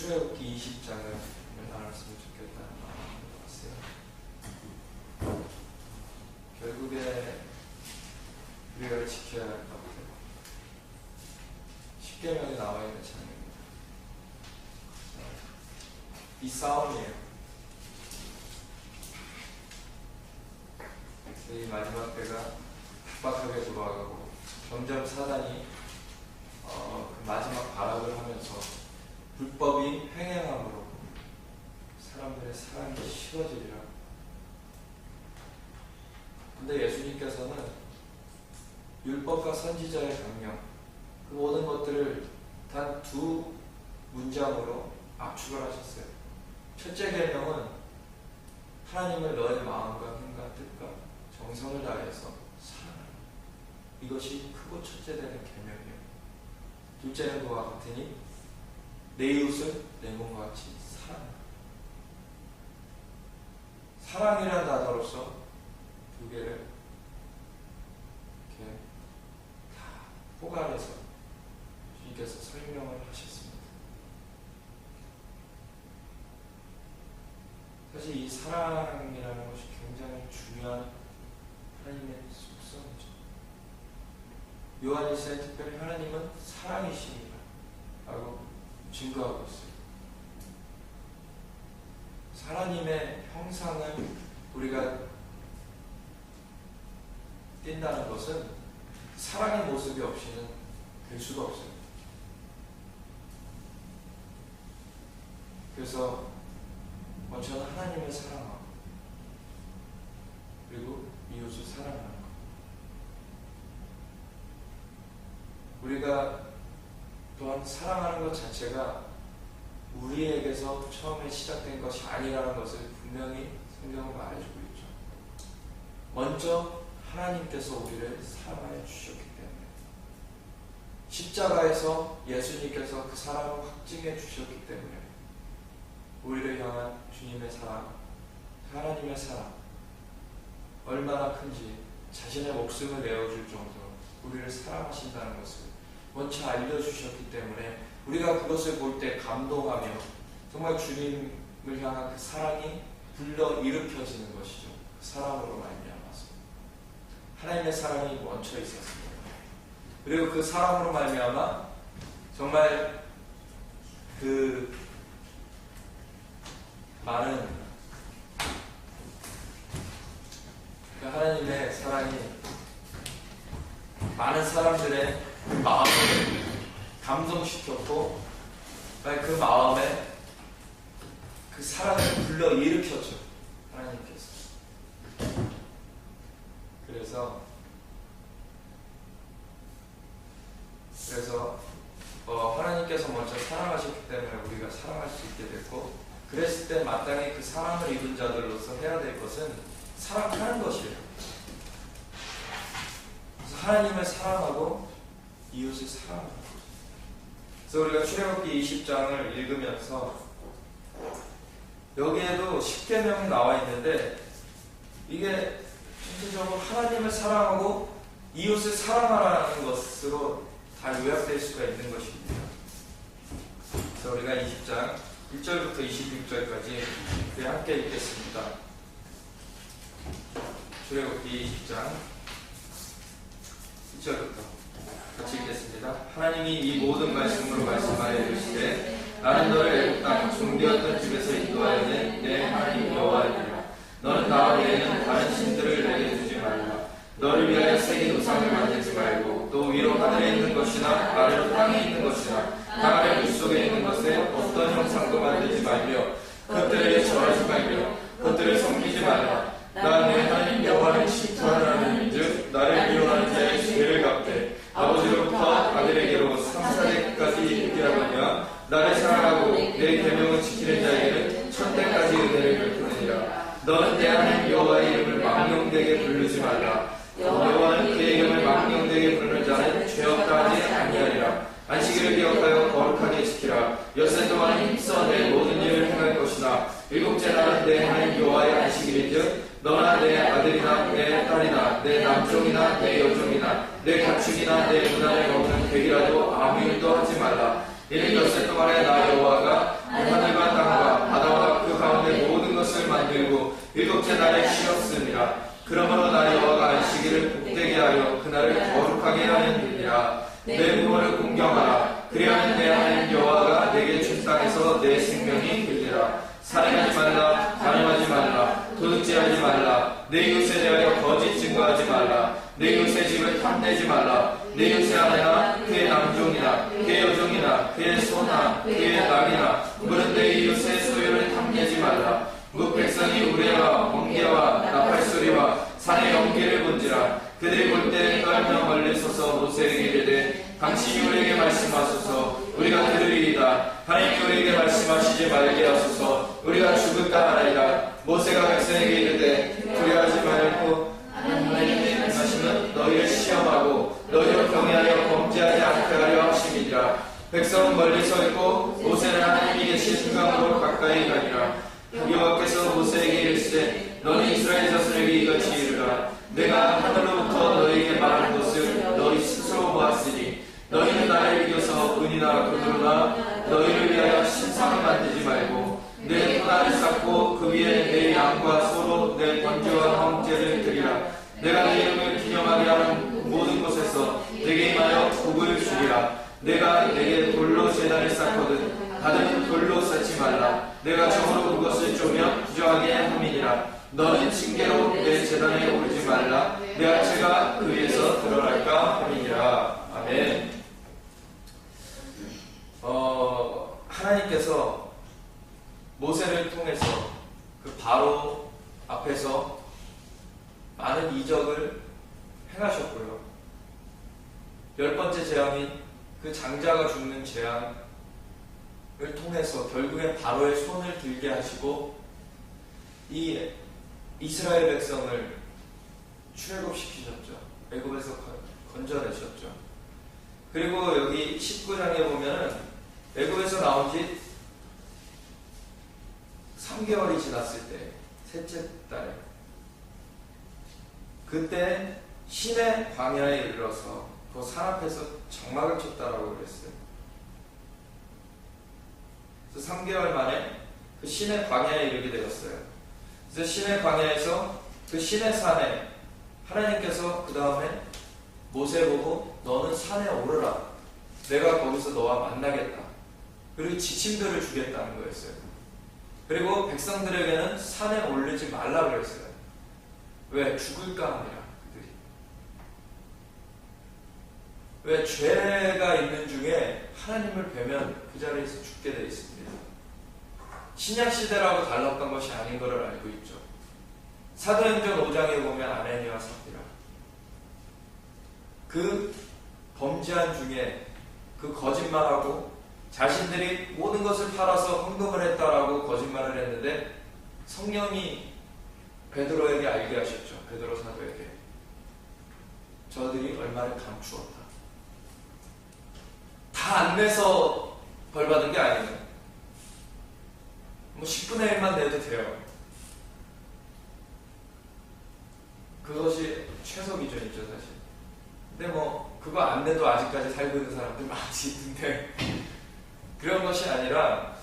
출애굽기 20장을 나눴으면 좋겠다는 마음이 왔어요. 결국에 우리가 지켜야 할 것들, 십계명에 나와 있는 장면입니다. 이 싸움이에요. 이 마지막 때가 빡빡하게 돌아가고 점점 사단이 그 마지막 발악을 하면서 불법이 횡행함으로 사람들의 사랑이 식어지리라. 근데 예수님께서는 율법과 선지자의 강령, 그 모든 것들을 단 두 문장으로 압축을 하셨어요. 첫째 계명은 하나님을 너의 마음과 힘과 뜻과 정성을 다해서 사랑하라. 이것이 크고 첫째 되는 계명이에요. 둘째는 그와 같으니 내 이웃을 내 몸과 같이 사랑하라. 사랑이라는 단어로서 두 개를 이렇게 다 포괄해서 주님께서 설명을 하셨습니다. 사실 이 사랑이라는 것이 굉장히 중요한 하나님의 속성이죠. 요한일서에 특별히 하나님은 사랑이십니다 라고 증거하고 있어요. 하나님의 형상을 우리가 띈다는 것은 사랑의 모습이 없이는 될 수가 없어요. 그래서 먼저는 하나님을 사랑하고 그리고 이웃을 사랑하는 것. 우리가 또한 사랑하는 것 자체가 우리에게서 처음에 시작된 것이 아니라는 것을 분명히 성경은 말해주고 있죠. 먼저 하나님께서 우리를 사랑하여 주셨기 때문에, 십자가에서 예수님께서 그 사랑을 확증해 주셨기 때문에 우리를 향한 주님의 사랑, 하나님의 사랑 얼마나 큰지 자신의 목숨을 내어줄 정도로 우리를 사랑하신다는 것을 먼저 알려주셨기 때문에 우리가 그것을 볼 때 감동하며 정말 주님을 향한 그 사랑이 불러일으켜지는 것이죠. 그 사랑으로 말미암아서 하나님의 사랑이 멈춰 있었습니다. 그리고 그 사랑으로 말미암아 정말 그 많은 그 하나님의 사랑이 많은 사람들의 마음을 감동시켰고 그 마음에 그 사랑을 불러일으켰죠. 하나님께서. 그래서 하나님께서 먼저 사랑하셨기 때문에 우리가 사랑할 수 있게 됐고, 그랬을 때 마땅히 그 사랑을 입은 자들로서 해야 될 것은 사랑하는 것이에요. 그래서 하나님을 사랑하고 이웃을 사랑하는 것. 그래서 우리가 출애굽기 20장을 읽으면서 여기에도 10계명이 나와 있는데 이게 전체적으로 하나님을 사랑하고 이웃을 사랑하라는 것으로 다 요약될 수가 있는 것입니다. 그래서 우리가 20장 1절부터 26절까지 함께 읽겠습니다. 출애굽기 20장 1절부터 같이 읽겠습니다. 하나님이 이 모든 말씀으로 말씀하여 이르시되 나는 너를 애굽 땅 종되었던 집에서 인도하여 내 하나님 여호와이니라. 너는 나 외에는 다른 신들을 내게 두지 말라. 너를 위하여 새긴 우상을 만들지 말고 또 위로 하늘에 있는 것이나 아래로 땅에 있는 것이나 땅 아래 물속에 있는 것에 어떤 형상도 만들지 말며 그것들에게 절하지 말며 그것들을 섬기지 말라. 나 내 하나님 여호와를 질투하는 하나님인즉 나를 미워하는 자의 죄를 갚되 아버지로부터 아들에게로 3,4대까지 있게 하거니와 나를 사랑하고 내 계명을 지키는 자에게는 천대까지 은혜를 베푸느니라. 너는 내 하나님 여호와의 이름을 망령되게 부르지 말라. 여호와는 그의 이름을 망령되게 부르는 자는 죄 없다 하지 아니하리라. 안식일을 기억하여 거룩하게 지키라. 엿새 동안 힘써 내 모든 일을 행할 것이나 일곱째 날은 내 하나님 여호와의 안식일인즉 너나 내 아들이나 내 딸이나 내 남종이나 내 여종이나 내 가축이나 내 문안에 먹는 백이라도 아무 일도 하지 말라. 이는 엿새 동안에 나 여호와가 셋째 날에 쉬었음이라. 그러므로 나 여호와가 안식일을 복되게 하여 그날을 거룩하게 하였느니라. 내 부모를 공경하라. 그리하면 내 하나님 여호와가 내게 준 땅에서 내 생명이 되리라. 살인하지 말라. 간음하지 말라. 도둑질하지 말라. 내 이웃에 대하여 거짓 증거하지 말라. 내 이웃의 집을 탐내지 말라. 내 이웃의 아내나 그의 남종이나 그의 여종이나 그의 소나 그의 낙이나 물은 내 이웃의 소유를 탐내지 말라. 무 백성이 우레와 번개와 나팔소리와 산의 연기를 본지라. 그들이 볼 때 떨며 멀리 서서 모세에게 이르되 당신이 우리에게 말씀하소서. 우리가 들으리이다. 하나님이 우리에게 말씀하시지 말게 하소서. 우리가 죽을까 하나이다. 모세가 백성에게 이르되 두려워하지 말고 하나님의 말씀은 너희를 시험하고 너희를 경외하여 범죄하지 않게 하려 하심이니라. 백성은 멀리 서 있고 모세는 하나님이 계신 순간으로 가까이 가니라. 여호와께서 모세에게 이르시되 너는 이스라엘 자손에게 이같이 이르라. 내가 하늘로부터 너희에게 말한 것을 너희 스스로 보았으니 너희는 나를 이겨서 은이나 금으로나 너희를 위하여 신상을 만들지 말고 내 토나를 쌓고 그 위에 내 양과 소로 내 번제와 황제를 드리라. 내가 내 이름을 기념하게 하는 모든 곳에서 내게 임하여 복을 주리라. 내가 내게 돌로 제단을 쌓거든 다른 돌로 쌓지 말라. 내가 정으로 그것을 쪼며 부정하게 함이니라. 너는 징계로 내 제단에 오르지 말라. 내 아체가 그 위에서 드러날까 함이니라. 아멘. 하나님께서 모세를 통해서 그 바로 앞에서 많은 이적을 행하셨고요. 10번째 재앙인 그 장자가 죽는 재앙을 통해서 결국엔 바로의 손을 들게 하시고 이 이스라엘 백성을 출애굽시키셨죠. 애굽에서 건져내셨죠. 그리고 여기 19장에 보면은 애굽에서 나온 지 3개월이 지났을 때 셋째 달에 그때 신의 광야에 이르러서 그 산 앞에서 장막을 쳤다라고 그랬어요. 그래서 3개월 만에 그 신의 광야에 이르게 되었어요. 그래서 신의 광야에서 그 신의 산에 하나님께서 그 다음에 모세 보고 너는 산에 오르라. 내가 거기서 너와 만나겠다. 그리고 지침들을 주겠다는 거였어요. 그리고 백성들에게는 산에 오르지 말라 그랬어요. 왜? 죽을까 하니라. 그들이. 왜? 죄가 있는 중에 하나님을 뵈면 그 자리에서 죽게 되어 있습니다. 신약시대라고 달랐던 것이 아닌 것을 알고 있죠. 사도행전 5장에 보면 아나니아와 삽비라 그 범죄한 중에 그 거짓말하고 자신들이 모든 것을 팔아서 헌금을 했다라고 거짓말을 했는데 성령이 베드로에게 알게 하셨죠. 베드로 사도에게 저들이 얼마를 감추었다. 다 안 내서 벌 받은 게 아니에요. 뭐 10분의 1만 내도 돼요. 그것이 최소 기준이죠, 사실. 근데 뭐 그거 안 내도 아직까지 살고 있는 사람들 많이 있는데 그런 것이 아니라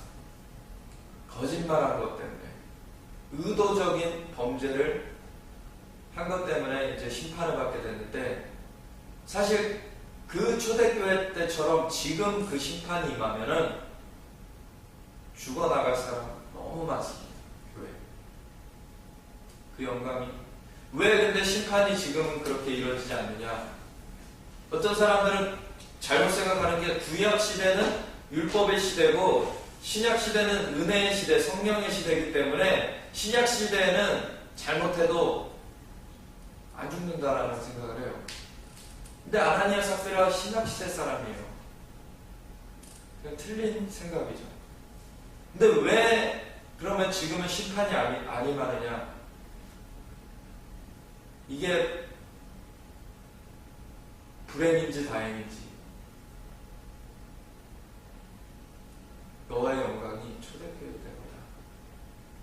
거짓말한 것 때문에 의도적인 범죄를 한 것 때문에 이제 심판을 받게 됐는데 사실 그 초대교회 때처럼 지금 그 심판이 임하면은 죽어나갈 사람 너무 많습니다. 교회. 그 영광이 왜 근데 심판이 지금은 그렇게 이루어지지 않느냐. 어떤 사람들은 잘못 생각하는 게 구약 시대는 율법의 시대고 신약 시대는 은혜의 시대, 성령의 시대이기 때문에 신약 시대에는 잘못해도 안 죽는다라는 생각을 해요. 근데 아나니아 삽비라 신약 시대 사람이에요. 그냥 틀린 생각이죠. 근데 왜 그러면 지금은 심판이 안 임하느냐? 이게 불행인지 다행인지 너와의 영광이 초대교회 때보다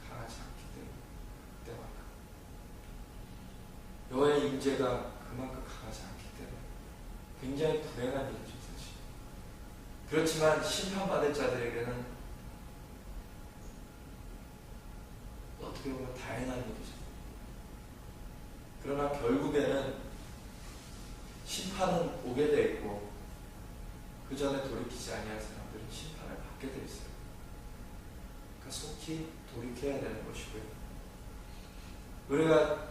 강하지 않기 때문에 너의 임재가 그만큼 강하지 않기 때문에 굉장히 불행한 일이죠, 사실. 그렇지만 심판받을 자들에게는 어떻게 보면 다행한 일이죠. 그러나 결국에는 심판은 오게 돼 있고 그 전에 돌이키지 아니한 사람들은 심판을 받게 돼 있어요. 그러니까 속히 돌이켜야 되는 것이고요. 우리가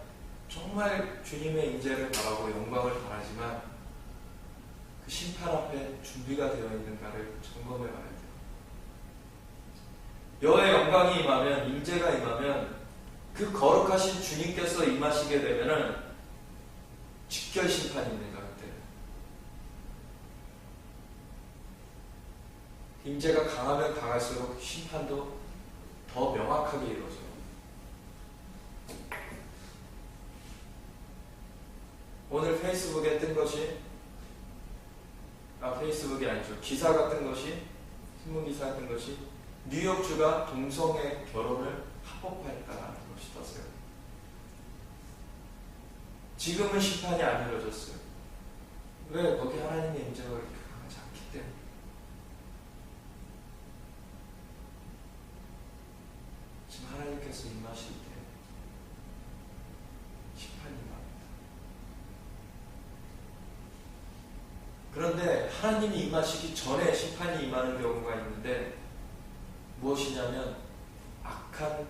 정말 주님의 인재를 바라고 영광을 바라지만 그 심판 앞에 준비가 되어 있는가를 점검해 봐야 돼요. 여호와의 영광이 임하면, 인재가 임하면 그 거룩하신 주님께서 임하시게 되면은 직결 심판이 있는가 그때. 인재가 강하면 강할수록 심판도 더 명확하게 이루어져요. 오늘 페이스북에 뜬 것이, 페이스북이 아니죠. 기사가 뜬 것이, 신문기사가 뜬 것이 뉴욕주가 동성애 결혼을 합법화했다는 것이 떴어요. 지금은 심판이 안 이루어졌어요. 왜? 거기 하나님의 임재가 그렇게 강하지 않기 때문에. 지금 하나님께서 임하실 때 심판이 임합니다. 그런데 하나님이 임하시기 전에 심판이 임하는 경우가 있는데 무엇이냐면 악한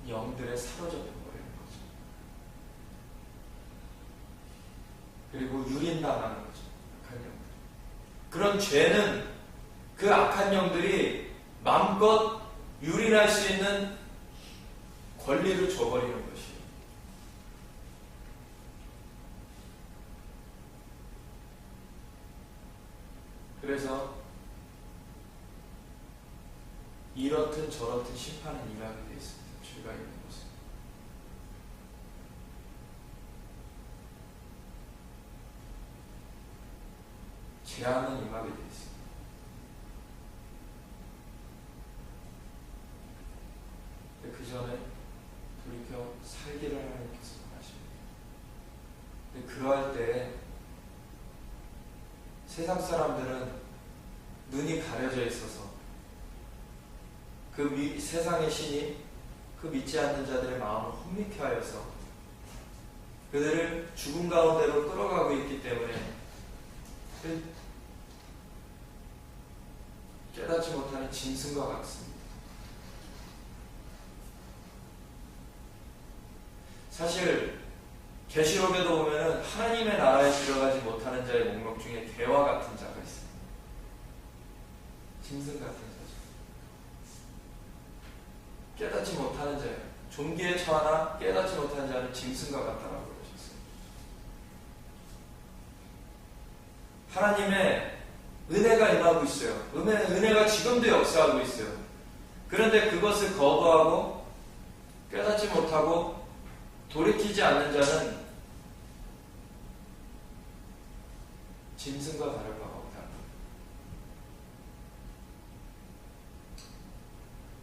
영들에 사로잡혀 버리는 거죠. 그리고 유린당하는 거죠. 악한 영들. 그런 죄는 그 악한 영들이 마음껏 유린할 수 있는 권리를 줘버리는 것이에요. 그래서 이렇든 저렇든 심판은 임하게 되어 있습니다. 죄가 있는 것은. 재앙은 임하게 되어 있습니다. 근데 그 전에 돌이켜 살기를 하나님께서 원하십니다. 근데 그러할 때 세상 사람들은 눈이 가려져 있어서 그 세상의 신이 그 믿지 않는 자들의 마음을 혼미케 하여서 그들을 죽음 가운데로 끌어가고 있기 때문에 깨닫지 못하는 짐승과 같습니다. 사실 계시록에도 보면은 하나님의 나라에 들어가지 못하는 자의 목록 중에 개와 같은 자가 있습니다. 짐승 같은 자죠. 깨닫지 못하는 자예요. 종기에 처하나 깨닫지 못하는 자는 짐승과 같다라고 그러셨어요. 하나님의 은혜가 임하고 있어요. 은혜가 지금도 역사하고 있어요. 그런데 그것을 거부하고 깨닫지 못하고 돌이키지 않는 자는 짐승과 다를 바가 없다.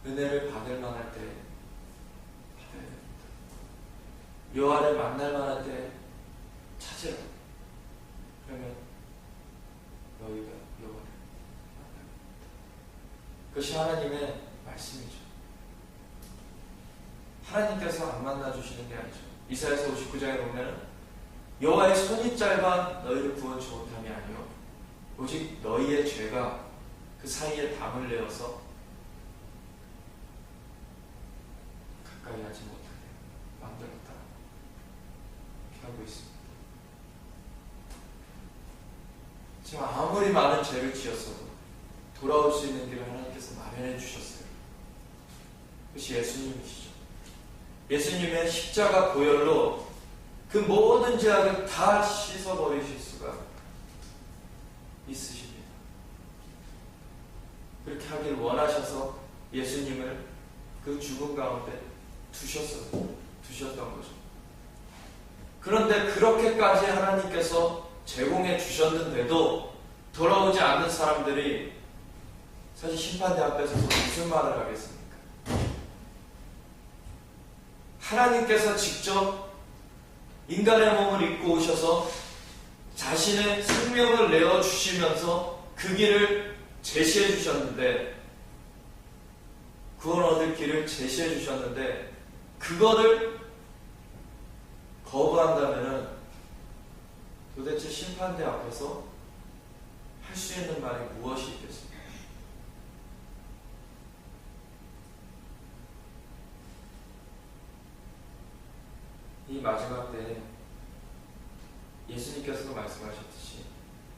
은혜를 받을 만할 때 받아야 됩니다. 여호와를 만날 만할 때 찾으라. 그러면 너희가 여호와를 만날 겁니다. 그것이 하나님의 말씀이죠. 하나님께서 안 만나주시는 게 아니죠. 이사야서 59장에 보면 여호와의 손이 짧아 너희를 구원치 못함이 아니요 오직 너희의 죄가 그 사이에 담을 내어서 가까이 하지 못하게 만들었다. 이렇게 하고 있습니다. 지금 아무리 많은 죄를 지었어도 돌아올 수 있는 길을 하나님께서 마련해 주셨어요. 그것이 예수님이시죠. 예수님의 십자가 보혈로 그 모든 죄악을 다 씻어버리실 수가 있으십니다. 그렇게 하길 원하셔서 예수님을 그 죽음 가운데 두셨던 거죠. 그런데 그렇게까지 하나님께서 제공해 주셨는데도 돌아오지 않는 사람들이 사실 심판대 앞에서 무슨 말을 하겠습니까? 하나님께서 직접 인간의 몸을 입고 오셔서 자신의 생명을 내어주시면서 그 길을 제시해 주셨는데, 구원 얻을 길을 제시해 주셨는데, 그거를 거부한다면은 도대체 심판대 앞에서 할 수 있는 말이 무엇이 있겠습니까? 이 마지막 때에 예수님께서도 말씀하셨듯이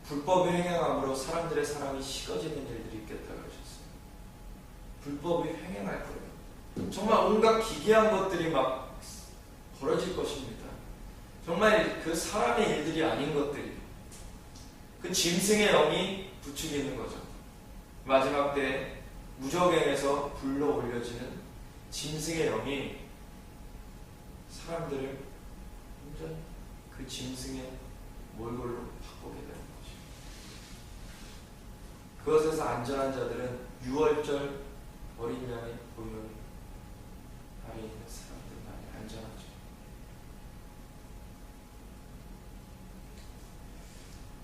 불법이 횡행함으로 사람들의 사랑이 식어지는 일들이 있겠다고 하셨어요. 불법이 횡행할 거예요. 정말 온갖 기괴한 것들이 막 벌어질 것입니다. 정말 그 사람의 일들이 아닌 것들이, 그 짐승의 영이 부추기는 거죠. 마지막 때에 무저갱에서 불러 올려지는 짐승의 영이 사람들을 완전 그 짐승의 몰골로 바꾸게 되는 것입니다. 그것에서 안전한 자들은 6월절 어린 양의 보혈 아래 있는 사람들만이 안전하죠.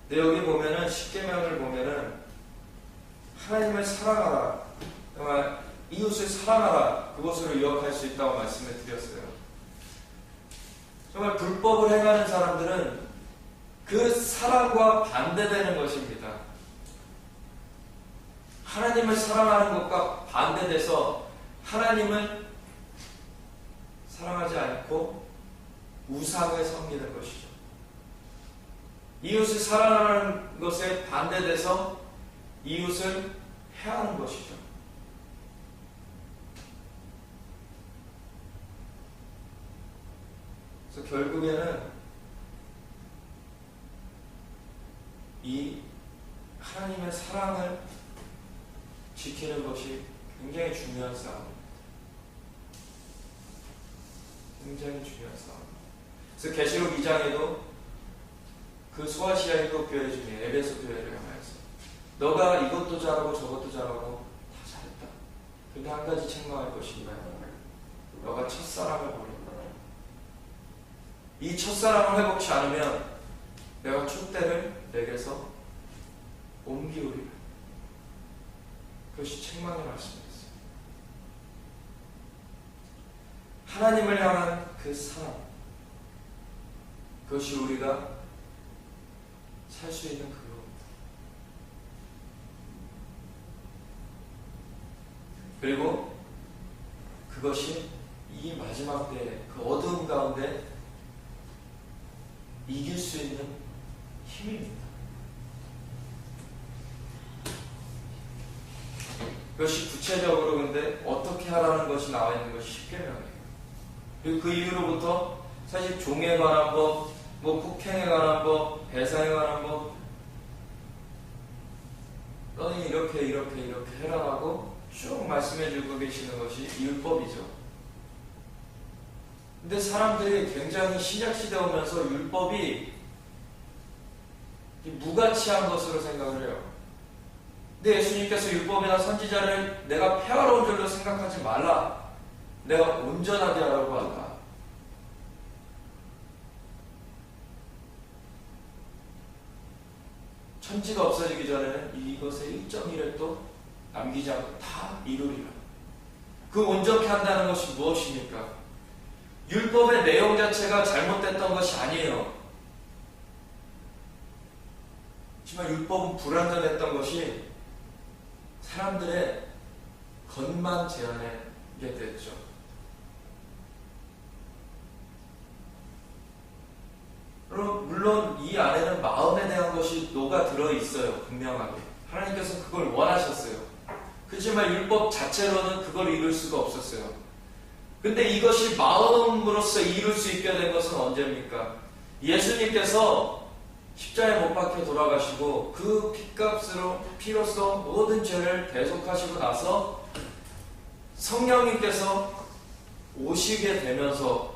근데 여기 보면은 십계명을 보면은 하나님을 사랑하라, 정말 이웃을 사랑하라, 그것으로 요약할 수 있다고 말씀을 드렸어요. 정말 불법을 행하는 사람들은 그 사랑과 반대되는 것입니다. 하나님을 사랑하는 것과 반대돼서 하나님을 사랑하지 않고 우상을 섬기는 것이죠. 이웃을 사랑하는 것에 반대돼서 이웃을 해하는 것이죠. 그래서 결국에는 이 하나님의 사랑을 지키는 것이 굉장히 중요한 싸움입니다. 굉장히 중요한 싸움입니다. 그래서 계시록 2장에도 그 소아시아 일곱 교회 중에 에베소 교회를 향하여서 너가 이것도 잘하고 저것도 잘하고 다 잘했다. 근데 한 가지 책망할 것이 너가 첫사랑을 버린다. 이 첫사랑을 회복치 않으면 내가 촛대를 내게서 옮기우리라. 그것이 책망의 말씀이었어요. 하나님을 향한 그 사랑, 그것이 우리가 살 수 있는 그겁니다. 그리고 그것이 이 마지막 때에 그 어두움 가운데 이길 수 있는 힘입니다. 그것이 구체적으로 근데 어떻게 하라는 것이 나와 있는 것이 십계명이에요. 그리고 그 이후로부터 사실 종에 관한 법, 폭행에 관한 법, 배상에 관한 법, 너는 이렇게 해라 하고 쭉 말씀해 주고 계시는 것이 율법이죠. 근데 사람들이 굉장히 신약시대 오면서 율법이 무가치한 것으로 생각을 해요. 근데 예수님께서 율법이나 선지자를 내가 폐하러운 줄로 생각하지 말라. 내가 온전하게 하라고 한다. 천지가 없어지기 전에는 이것의 1.1을 또 남기지 않고 다 이루리라. 그 온전케 한다는 것이 무엇입니까? 율법의 내용 자체가 잘못됐던 것이 아니에요. 하지만 율법은 불완전했던 것이 사람들의 겉만 제한하게 됐죠. 물론 이 안에는 마음에 대한 것이 녹아 들어 있어요. 분명하게 하나님께서 그걸 원하셨어요. 그렇지만 율법 자체로는 그걸 이룰 수가 없었어요. 근데 이것이 마음으로서 이룰 수 있게 된 것은 언제입니까? 예수님께서 십자가에 못 박혀 돌아가시고 그 피로써 모든 죄를 대속하시고 나서 성령님께서 오시게 되면서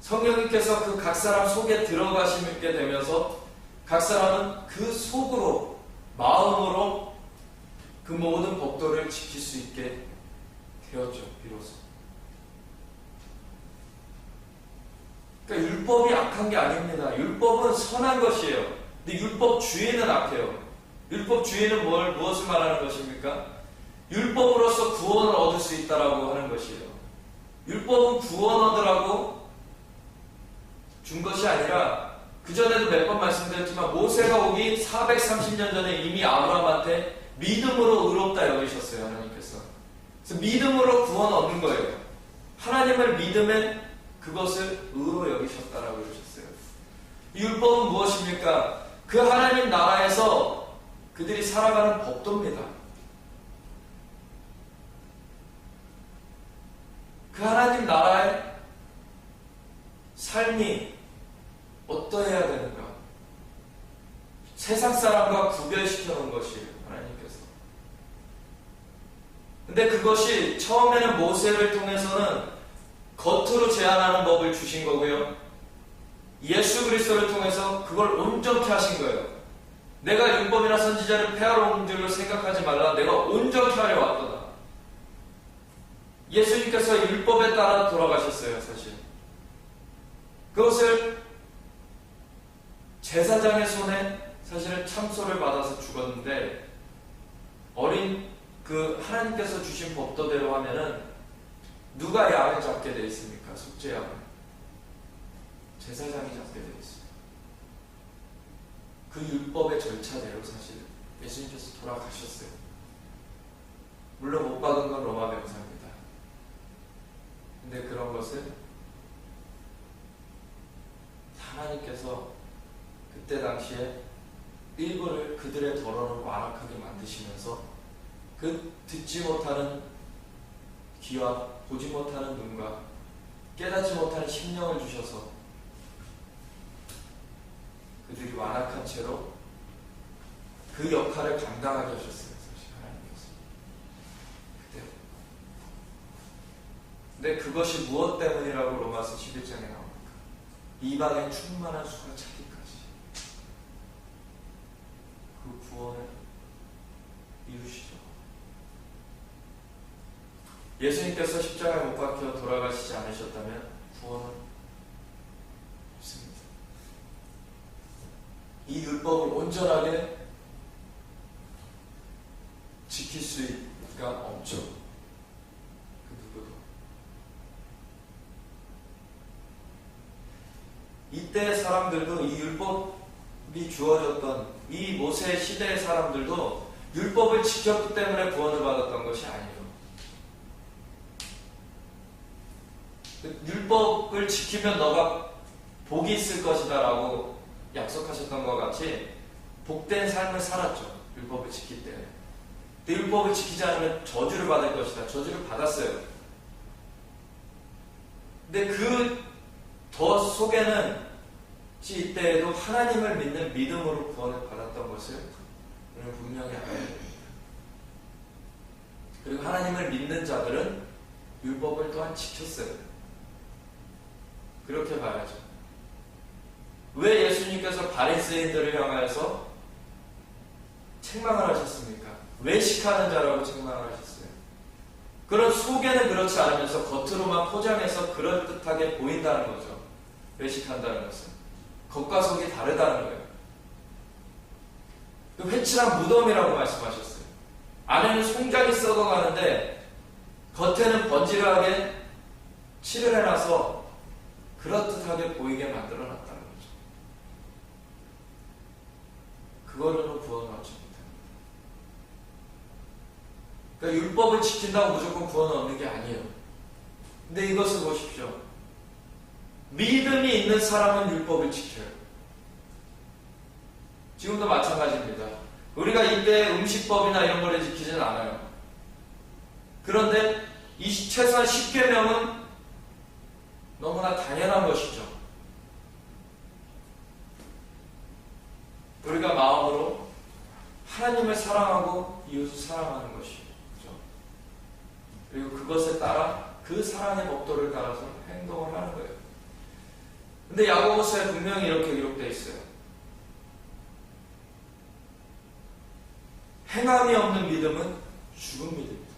성령님께서 그 각 사람 속에 들어가시게 되면서 각 사람은 그 속으로 마음으로 그 모든 법도를 지킬 수 있게 되었죠. 비로소. 그러니까 율법이 악한 게 아닙니다. 율법은 선한 것이에요. 근데 율법 주의는 악해요. 율법 주의는 무엇을 말하는 것입니까? 율법으로서 구원을 얻을 수 있다라고 하는 것이에요. 율법은 구원 얻으라고 준 것이 아니라 그전에도 몇 번 말씀드렸지만 모세가 오기 430년 전에 이미 아브라함한테 믿음으로 의롭다 여기셨어요. 하나님께서. 그래서 믿음으로 구원 얻는 거예요. 하나님을 믿으면 그것을 의로 여기셨다라고 그러셨어요. 이 율법은 무엇입니까? 그 하나님 나라에서 그들이 살아가는 법도입니다. 그 하나님 나라의 삶이 어떠해야 되는가? 세상 사람과 구별시켜 놓은 것이에요. 하나님께서. 근데 그것이 처음에는 모세를 통해서는 겉으로 제한하는 법을 주신 거고요. 예수 그리스도를 통해서 그걸 온전케 하신 거예요. 내가 율법이나 선지자를 폐하러 온 줄로 생각하지 말라. 내가 온전케 하려 왔도다. 예수님께서 율법에 따라 돌아가셨어요. 사실 그것을 제사장의 손에 사실은 참소를 받아서 죽었는데, 어린 그 하나님께서 주신 법도대로 하면은 누가 양을 잡게 돼 있습니까? 속죄양을 제사장이 잡게 돼 있어요. 그 율법의 절차대로 사실 예수님께서 돌아가셨어요. 물론 못 박은 건 로마 병사입니다. 근데 그런 것을 하나님께서 그때 당시에 일부를 그들의 더러움을 완악하게 만드시면서 그 듣지 못하는 귀와 보지 못하는 눈과 깨닫지 못하는 심령을 주셔서 그들이 완악한 채로 그 역할을 감당하게 하셨어요. 사실 하나님께서 그때. 근데 그것이 무엇 때문이라고 로마서 11장에 나옵니까? 이방의 충만한 수가 차기까지 그 구원을 이루시죠. 예수님께서 십자가에 못 박혀 돌아가시지 않으셨다면 구원은 없습니다. 이 율법을 온전하게 지킬 수가 없죠. 그 누구도. 이때 사람들도 이 율법이 주어졌던 이 모세 시대의 사람들도 율법을 지켰기 때문에 구원을 받았던 것이 아니에요. 율법을 지키면 너가 복이 있을 것이다 라고 약속하셨던 것 같이 복된 삶을 살았죠. 율법을 지킬 때. 근데 율법을 지키지 않으면 저주를 받을 것이다. 저주를 받았어요. 근데 그 더 속에는 이때에도 하나님을 믿는 믿음으로 구원을 받았던 것을 우리는 분명히 알아야 됩니다. 그리고 하나님을 믿는 자들은 율법을 또한 지켰어요. 그렇게 봐야죠. 왜 예수님께서 바리새인들을 향하여서 책망을 하셨습니까? 외식하는 자라고 책망을 하셨어요. 그런 속에는 그렇지 않으면서 겉으로만 포장해서 그럴듯하게 보인다는 거죠. 외식한다는 것은 겉과 속이 다르다는 거예요. 그 회칠한 무덤이라고 말씀하셨어요. 안에는 송장이 썩어가는데 겉에는 번지르하게 칠을 해놔서 그럴듯하게 보이게 만들어놨다는 거죠. 그걸로는 구원을 얻지 못합니다. 그러니까 율법을 지킨다고 무조건 구원을 얻는 게 아니에요. 근데 이것을 보십시오. 믿음이 있는 사람은 율법을 지켜요. 지금도 마찬가지입니다. 우리가 이때 음식법이나 이런 걸 지키지는 않아요. 그런데 이 최소한 10계명은 너무나 당연한 것이죠. 우리가 마음으로 하나님을 사랑하고 이웃을 사랑하는 것이죠. 그리고 그것에 따라 그 사랑의 법도를 따라서 행동을 하는 거예요. 근데 야고보서에 분명히 이렇게 기록되어 있어요. 행함이 없는 믿음은 죽은 믿음입니다.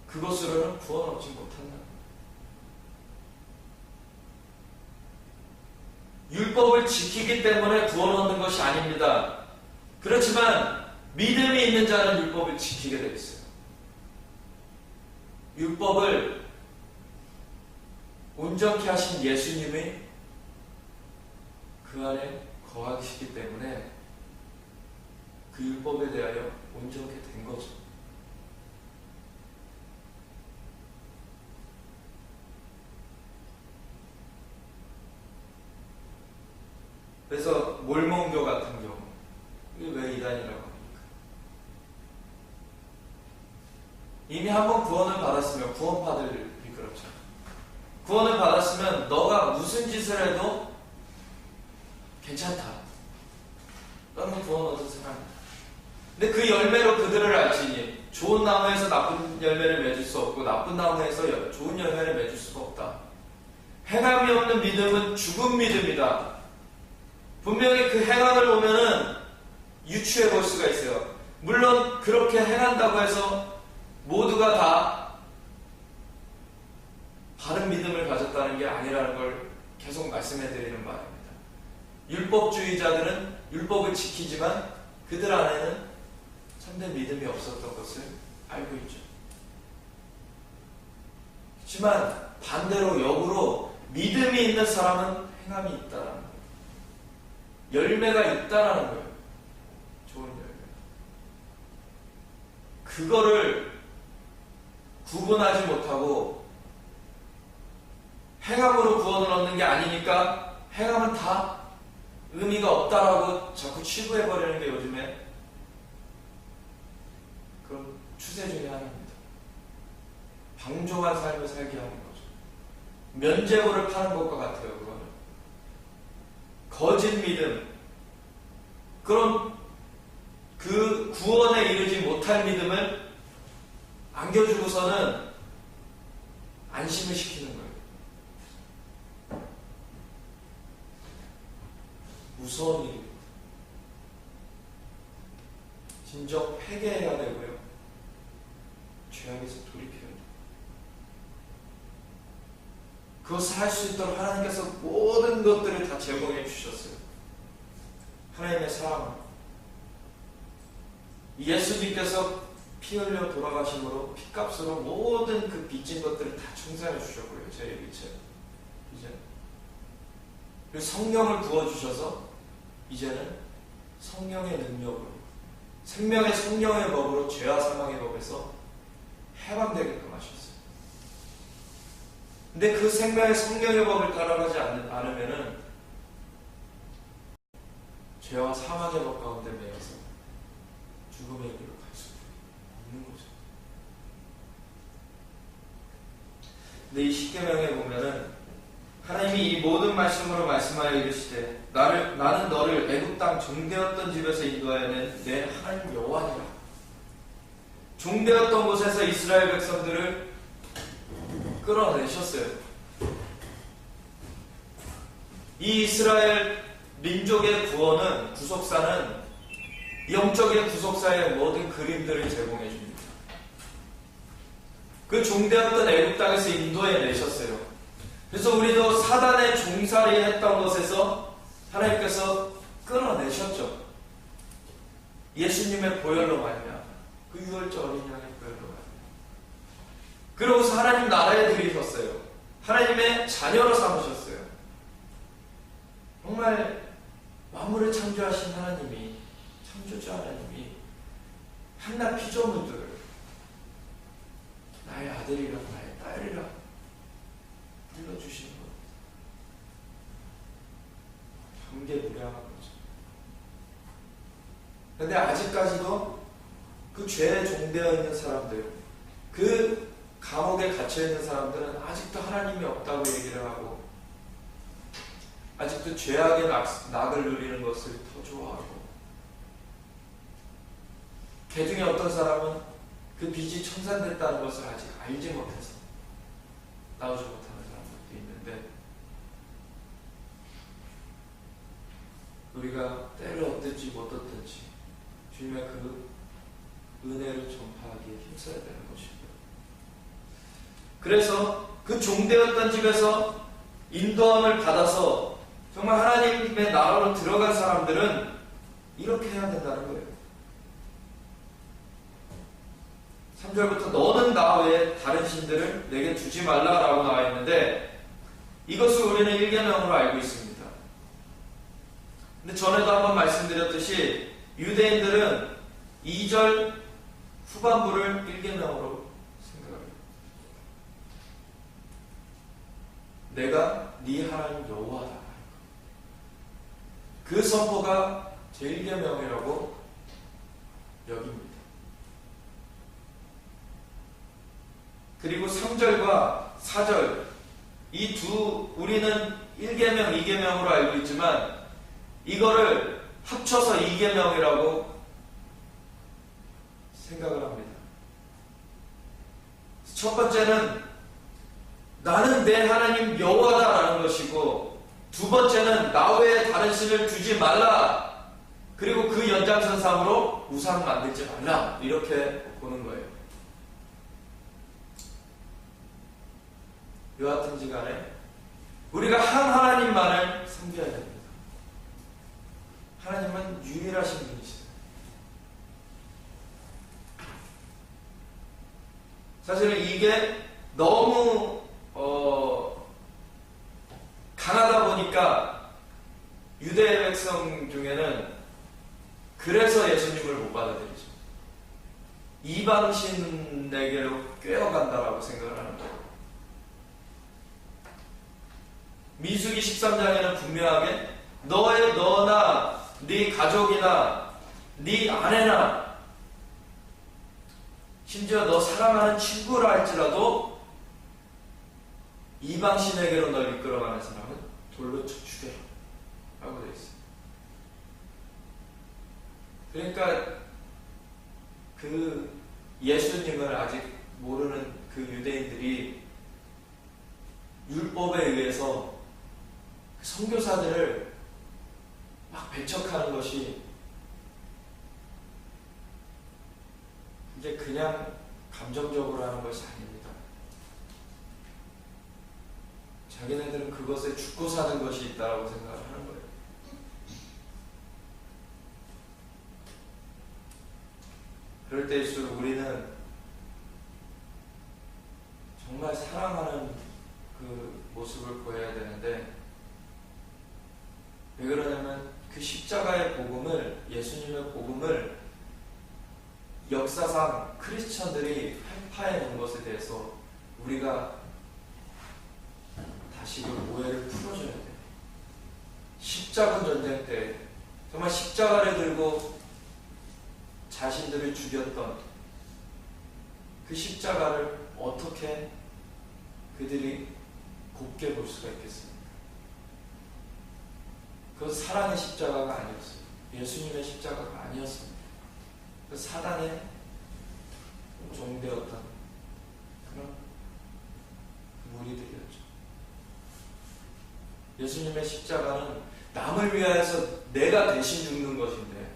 그것으로는 구원 얻지 못한다. 율법을 지키기 때문에 구원 얻는 것이 아닙니다. 그렇지만 믿음이 있는 자는 율법을 지키게 되어 있어요. 율법을 온전케 하신 예수님의 그 안에 거하시기 때문에 그 율법에 대하여 온전하게 된 거죠. 그래서 몰몬교 같은 경우, 이게 왜 이단이라고 합니까? 이미 한번 구원을 받았으면 구원받을이 그렇죠. 구원을 받았으면 너가 무슨 짓을 해도 괜찮다. 너는 구원 얻은 사람이다. 근데 그 열매로 그들을 알지니 좋은 나무에서 나쁜 열매를 맺을 수 없고 나쁜 나무에서 좋은 열매를 맺을 수가 없다. 행함이 없는 믿음은 죽은 믿음이다. 분명히 그 행함을 보면은 유추해 볼 수가 있어요. 물론 그렇게 행한다고 해서 모두가 다 바른 믿음을 가졌다는 게 아니라는 걸 계속 말씀해 드리는 바입니다. 율법주의자들은 율법을 지키지만 그들 안에는 참된 믿음이 없었던 것을 알고 있죠. 하지만 반대로 역으로 믿음이 있는 사람은 행함이 있다라는 거예요. 열매가 있다라는 거예요. 좋은 열매. 그거를 구분하지 못하고 행함으로 구원을 얻는 게 아니니까 행함은 다 의미가 없다라고 자꾸 치부해버리는 게 요즘에 그런 추세 중에 하나입니다. 방종한 삶을 살게 하는 거죠. 면죄부를 파는 것과 같아요. 그거는 거짓 믿음, 그런 그 구원에 이르지 못할 믿음을 안겨주고서는 안심을 시키는 거예요. 무서운 일입니다. 진정 회개해야 되고요. 죄악에서 돌이켜야 돼요. 그것을 할 수 있도록 하나님께서 모든 것들을 다 제공해 주셨어요. 하나님의 사랑을. 예수님께서 피 흘려 돌아가심으로 피값으로 모든 그 빚진 것들을 다 청산해 주셨고요. 저희 빛에. 이제 그리고 성령을 부어주셔서 이제는 성령의 능력으로 생명의 성령의 법으로 죄와 사망의 법에서 해방되게끔 하셨어요. 근데 그 생명의 성령의 법을 따라가지 않으면은 죄와 사망의 법 가운데 매여서 죽음의 길로 갈 수 없는 거죠. 근데 이 십계명에 보면은 하나님이 이 모든 말씀으로 말씀하여 이르시되 나는 너를 애굽 땅 종되었던 집에서 인도하여 낸 내 하나님 여호와니라. 종되었던 곳에서 이스라엘 백성들을 끌어내셨어요. 이 이스라엘 민족의 구원은, 구속사는 영적인 구속사의 모든 그림들을 제공해 줍니다. 그 종되었던 애굽 땅에서 인도해 내셨어요. 그래서 우리도 사단의 종살이 했던 것에서 하나님께서 끌어내셨죠. 예수님의 보혈로 말미암아, 그 유월절 어린 양의 보혈로 말미암아. 그러고서 하나님 나라에 들이셨어요. 하나님의 자녀로 삼으셨어요. 정말 만물을 창조하신 하나님이, 창조주 하나님이 한낱 피조물들을 나의 아들이라 나의 딸이라 불러주시는 것. 경계무량한 거죠. 그런데 아직까지도 그 죄에 종되어 있는 사람들, 그 감옥에 갇혀 있는 사람들은 아직도 하나님이 없다고 얘기를 하고, 아직도 죄악의 낙을 누리는 것을 더 좋아하고, 그 중에 어떤 사람은 그 빚이 청산됐다는 것을 아직 알지 못해서 나오지 못하는 사람들도 있는데, 우리가 때를 얻든지 못 얻든지 주님의 그 은혜를 전파하기에 힘써야 되는 것입니다. 그래서 그 종되었던 집에서 인도함을 받아서 정말 하나님의 나라로 들어간 사람들은 이렇게 해야 된다는 거예요. 3절부터 너는 나 외에 다른 신들을 내게 두지 말라라고 나와 있는데, 이것을 우리는 1계명으로 알고 있습니다. 근데 전에도 한번 말씀드렸듯이 유대인들은 2절 후반부를 1계명으로 생각합니다. 내가 네 하나님 여호와다. 그 선포가 제1계명이라고 여깁니다. 그리고 3절과 4절 이 두 우리는 1계명, 2계명으로 알고 있지만 이거를 합쳐서 2계명이라고 생각을 합니다. 첫 번째는 나는 내 하나님 여호와다라는 것이고, 두 번째는 나 외에 다른 신을 두지 말라. 그리고 그 연장선상으로 우상 만들지 말라. 이렇게 보는 거예요. 여하튼지 간에 우리가 한 하나님만을 섬겨야 됩니다. 하나님은 유일하신 분이시다. 사실은 이게 너무 강하다 보니까 유대 백성 중에는 그래서 예수님을 못 받아들이죠. 이방신에게로 꿰어간다라고 생각을 하는 거예요. 민수기 13장에는 분명하게 너나 네 가족이나 네 아내나 심지어 너 사랑하는 친구라 할지라도 이방신에게로 널 이끌어가는 사람은 돌로 쳐 죽여라 라고 되어 있어요. 그러니까 그 예수님을 아직 모르는 그 유대인들이 율법에 의해서 선교사들을 막 배척하는 것이 이게 그냥 감정적으로 하는 것이 아닙니다. 자기네들은 그것에 죽고 사는 것이 있다고 생각을 하는 거예요. 그럴 때일수록 우리는 정말 사랑하는 그 모습을 보여야 되는데, 왜 그러냐면 그 십자가의 복음을, 예수님의 복음을 역사상 크리스천들이 회파해 놓은 것에 대해서 우리가 다시금 오해를 풀어줘야 돼요. 십자군 전쟁 때 정말 십자가를 들고 자신들을 죽였던 그 십자가를 어떻게 그들이 곱게 볼 수가 있겠습니까? 그것은 사랑의 십자가가 아니었어요. 예수님의 십자가가 아니었습니다. 그 사단의 종되었던 그런 무리들이었죠. 예수님의 십자가는 남을 위하여서 내가 대신 죽는 것인데,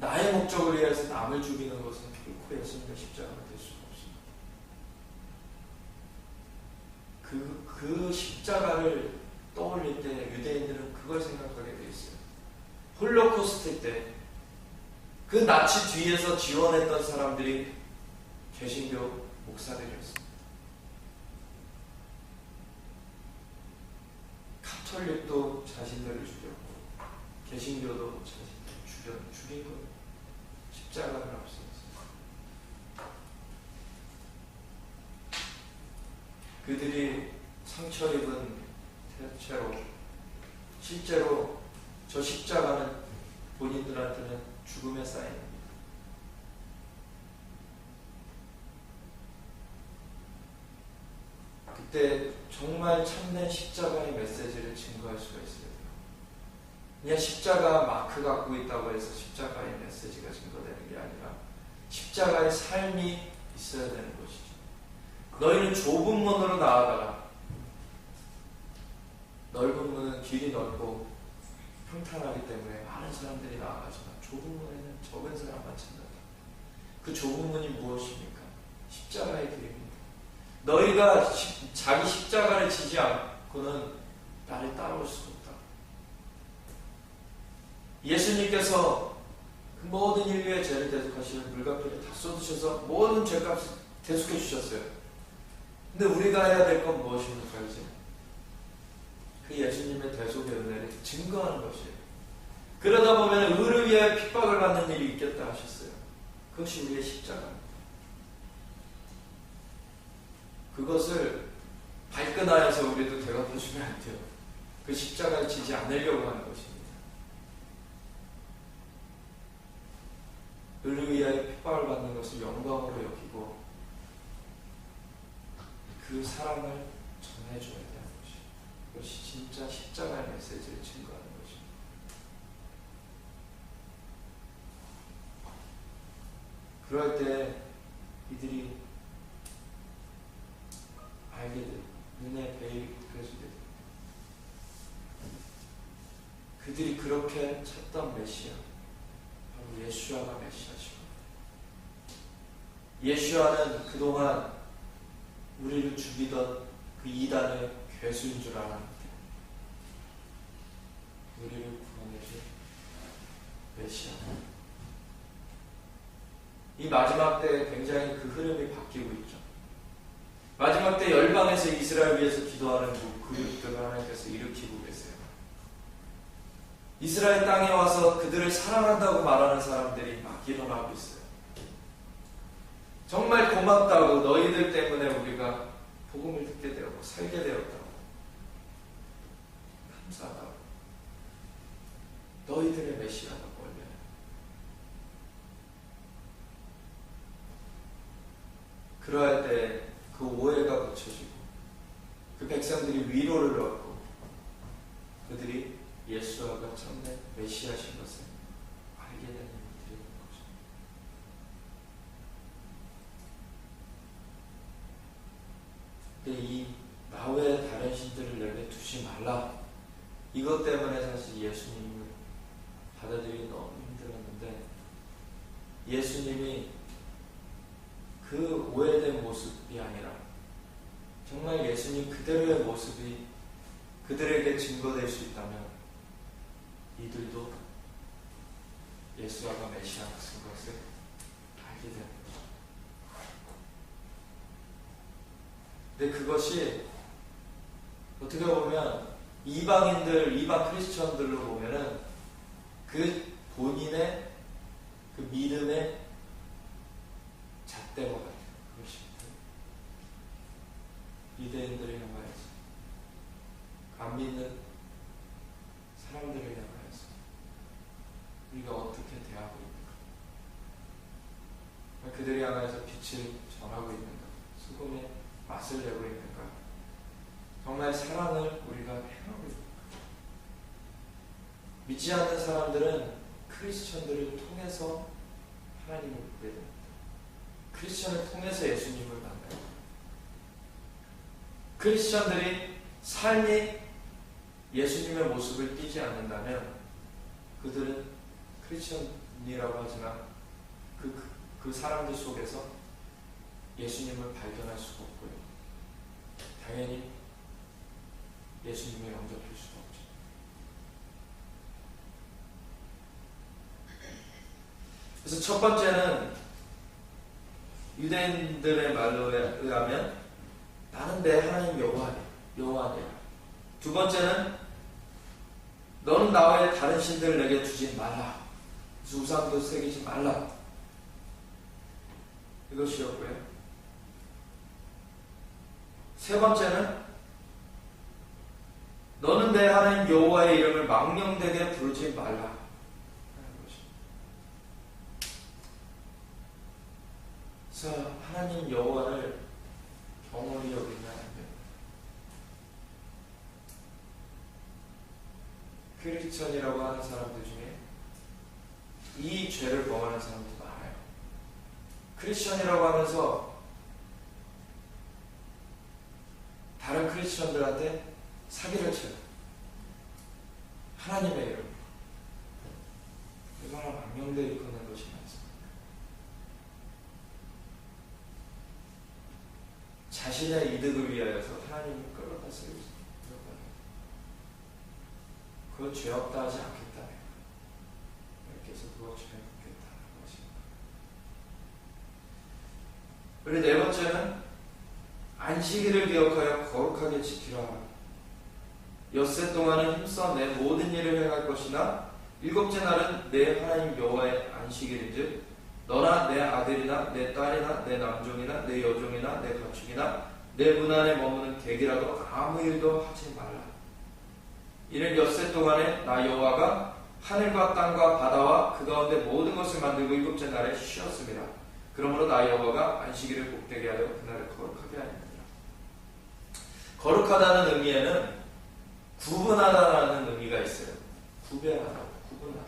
나의 목적을 위해서 남을 죽이는 것은 결코 예수님의 십자가가 될 수가 없습니다. 그 십자가를 떠올릴 때 유대인들은 그걸 생각하게 돼 있어요. 홀로코스트 때 그 나치 뒤에서 지원했던 사람들이 개신교 목사들이었습니다. 카톨릭도 자신들을 죽였고 개신교도 자신들을 죽인 거예요. 십자가를 앞세웠어요. 그들이 상처 입은 채로 실제로 저 십자가는 본인들한테는 죽음의 사인입니다. 그때 정말 참된 십자가의 메시지를 증거할 수가 있어요. 그냥 십자가 마크 갖고 있다고 해서 십자가의 메시지가 증거되는 게 아니라 십자가의 삶이 있어야 되는 것이죠. 너희는 좁은 문으로 나아가라. 넓은 문은 길이 넓고 평탄하기 때문에 많은 사람들이 나아가지만 좁은 문에는 적은 사람만 찬다. 그 좁은 문이 무엇입니까? 십자가의 길입니다. 너희가 자기 십자가를 지지 않고는 나를 따라올 수 없다. 예수님께서 그 모든 인류의 죄를 대속하시는 물값비를 다 쏟으셔서 모든 죄값을 대속해 주셨어요. 근데 우리가 해야 될 건 무엇입니까? 이제 그 예수님의 대속의 은혜를 증거하는 것이에요. 그러다 보면 의를 위하여 핍박을 받는 일이 있겠다 하셨어요. 그것이 우리의 십자가입니다. 그것을 발끈하여서 우리도 대갚아주면 안 돼요. 그 십자가를 지지 않으려고 하는 것입니다. 의를 위하여 핍박을 받는 것을 영광으로 여기고 그 사랑을 전해줘야 되는 것이에요. 그것이 진짜 십자가의 메시지를 증거하는 것입니다. 그럴 때 이들이 알게 돼요. 눈에 베일이 벗겨지게 돼요. 그들이 그렇게 찾던 메시아, 바로 예수아가 메시아시고, 예수아는 그동안 우리를 죽이던 그 이단의 괴수인 줄 알았는데 우리를 구원해줄 메시아. 이 마지막 때 굉장히 그 흐름이 바뀌고 있죠. 마지막 때 열방에서 이스라엘 위해서 기도하는 그룹들을 하나님께서 일으키고 계세요. 이스라엘 땅에 와서 그들을 사랑한다고 말하는 사람들이 막 일어나고 있어요. 정말 고맙다고, 너희들 때문에 우리가 복음을 듣게 되었고 살게 되었다고, 감사하다고, 너희들의 메시아가 걸려요. 그러할 때 그 오해가 고쳐지고 그 백성들이 위로를 얻고 그들이 예수아가 참된 메시아신 것을 알게 되는 일들이 있는 거죠. 근데 이 나외의 다른 신들을 내게 두지 말라, 이것 때문에 사실 예수님을 받아들이기 너무 힘들었는데, 예수님이 그 오해된 모습이 아니라 정말 예수님 그대로의 모습이 그들에게 증거될 수 있다면 이들도 예수아가 메시아인 것을 알게 되는 거죠. 근데 그것이 어떻게 보면 이방인들, 이방 크리스천들로 보면은 그 본인의 그 믿음의 잣대와 같아요. 그것이 유대인들을 향하여서, 안 믿는 사람들을 향하여서 우리가 어떻게 대하고 있는가, 그들을 향하여서 빛을 전하고 있는가, 수금의 맛을 내고 있는가, 정말 사랑을 우리가 행하고 있는가. 믿지 않는 사람들은 크리스천들을 통해서 하나님을 보게 됩니다. 크리스천을 통해서 예수님을 만나요. 크리스천들이 삶이 예수님의 모습을 띠지 않는다면 그들은 크리스천이라고 하지만 그 사람들 속에서 예수님을 발견할 수가 없고요. 당연히 예수님을 영접할 수가 없죠. 그래서 첫 번째는 유대인들의 말로 의하면 나는 내 하나님 여호와니라. 두 번째는 너는 나 외에 다른 신들을 내게 두지 말라. 그래서 우상도 새기지 말라. 이것이었고요. 세 번째는 너는 내 하나님 여호와의 이름을 망령되게 부르지 말라. 그래서 하나님 여호와를 경홀히 여기면 안 돼요. 크리스천이라고 하는 사람들 중에 이 죄를 범하는 사람도 많아요. 크리스천이라고 하면서 다른 크리스천들한테 사기를 쳐요. 하나님의 이름. 얼마나 망령되게 일컫는 것이 많습니다. 자신의 이득을 위하여서 하나님을 끌어다 쓰고 있습니다. 그거 죄 없다 하지 않겠다며 그래서 그거 죄 없겠다는 것입니다. 그리고 네 번째는 안식일을 기억하여 거룩하게 지키라. 엿새 동안은 힘써 내 모든 일을 행할 것이나 일곱째 날은 내 하나님 여호와의 안식일인즉 너나 내 아들이나 내 딸이나 내 남종이나 내 여종이나 내 가축이나 내 문 안에 머무는 객이라도 아무 일도 하지 말라. 이는 엿새 동안에 나 여호와가 하늘과 땅과 바다와 그 가운데 모든 것을 만들고 일곱째 날에 쉬었습니다. 그러므로 나 여호와가 안식일을 복되게 하여 그날을 거룩하게 하니라. 거룩하다는 의미에는 구분하다라는 의미가 있어요. 구별하다, 구분하다.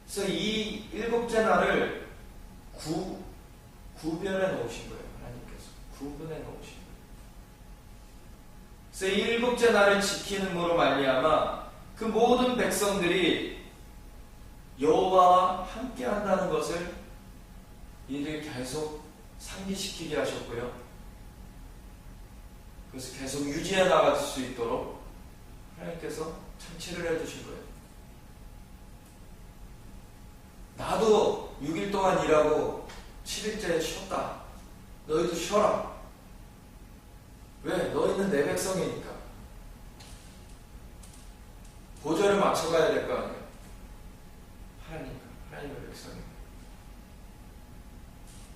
그래서 이 일곱째 날을 구별해 놓으신 거예요. 하나님께서 구분해 놓으신 거예요. 그래서 이 일곱째 날을 지키는으로 말미암아 그 모든 백성들이 여호와와 함께한다는 것을 이를 계속 상기시키게 하셨고요. 그래서 계속 유지해 나갈 수 있도록 하나님께서 장치를 해두신 거예요. 나도 6일 동안 일하고 7일째 쉬었다. 너희도 쉬어라. 왜? 너희는 내 백성이니까. 보조를 맞춰가야 될 거 아니에요. 하나님의 백성이에요.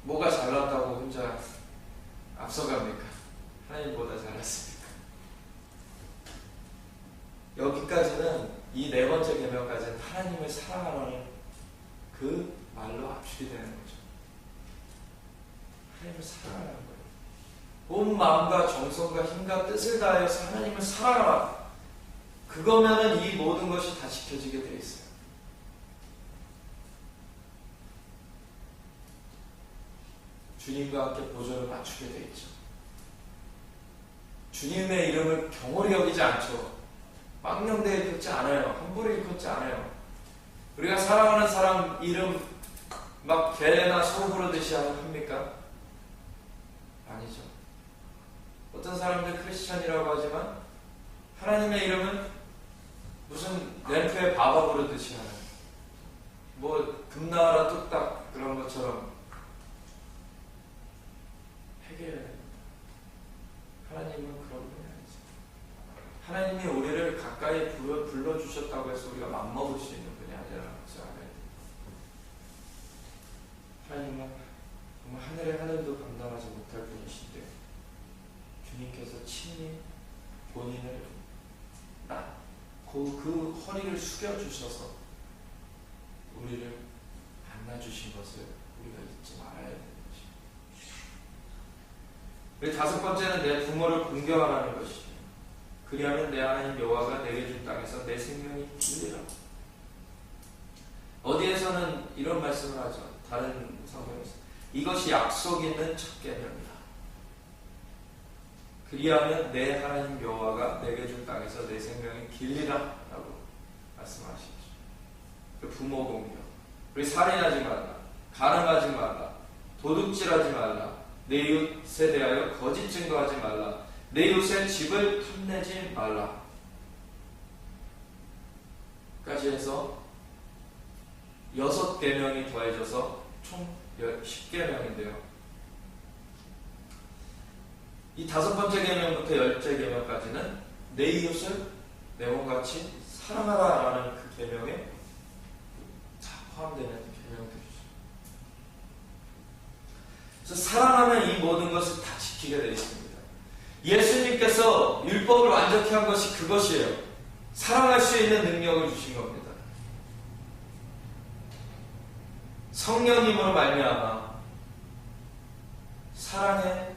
뭐가 잘났다고 혼자 앞서갑니까? 하나님보다 잘났습니까? 여기까지는 이 네 번째 계명까지는 하나님을 사랑하라는 그 말로 압축이 되는 거죠. 하나님을 사랑하라는 거예요. 온 마음과 정성과 힘과 뜻을 다하여서 하나님을 사랑하라. 그거면은 이 모든 것이 다 지켜지게 되어 있어요. 주님과 함께 보조를 맞추게 되어 있죠. 주님의 이름을 경홀히 여기지 않죠. 망령되이 일컫지 않아요. 함부로 일컫지 않아요. 우리가 사랑하는 사람 이름 막 개나 소 부르듯이 합니까? 아니죠. 어떤 사람들 크리스찬이라고 하지만 하나님의 이름은 무슨 램프에 바바 부르듯이 하는 뭐 금나라 뚝딱 그런 것처럼 해결해야 됩니다. 하나님은 그런 분이 아니죠. 하나님이 우리를 가까이 불러주셨다고 해서 우리가 맘먹을 수 있는 분이 아니라는 것을 알아야 돼요. 하나님은 정말 하늘의 하늘도 감당하지 못할 분이신데 주님께서 친히 본인을 그 허리를 숙여주셔서 우리를 안아주신 것을 우리가 잊지 말아야 되는 것입니다. 그리고 다섯 번째는 내 부모를 공경하라는 것이죠. 그리하면 내 하나님 여호와가 내게 준 땅에서 내 생명이 길리라. 어디에서는 이런 말씀을 하죠. 다른 성경에서 이것이 약속 있는 첫 계명이다. 그리하면 내 하나님 여호와가 내게 준 땅에서 내 생명이 길리라 라고 말씀하시죠. 그 부모 공경, 우리 살인하지 말라, 간음하지 말라, 도둑질하지 말라, 내 이웃에 대하여 거짓 증거하지 말라, 내 이웃의 집을 탐내지 말라 까지 해서 6계명이 더해져서 총 10계명인데요. 이 5번째 계명부터 10째 계명까지는 내 이웃을 내 몸같이 사랑하라 라는 그 계명에 다 포함되는 계명들이죠. 그래서 사랑하면 이 모든 것을 다 지키게 되어 있습니다. 예수님께서 율법을 완전히 한 것이 그것이에요. 사랑할 수 있는 능력을 주신 겁니다. 성령님으로 말미암아 사랑에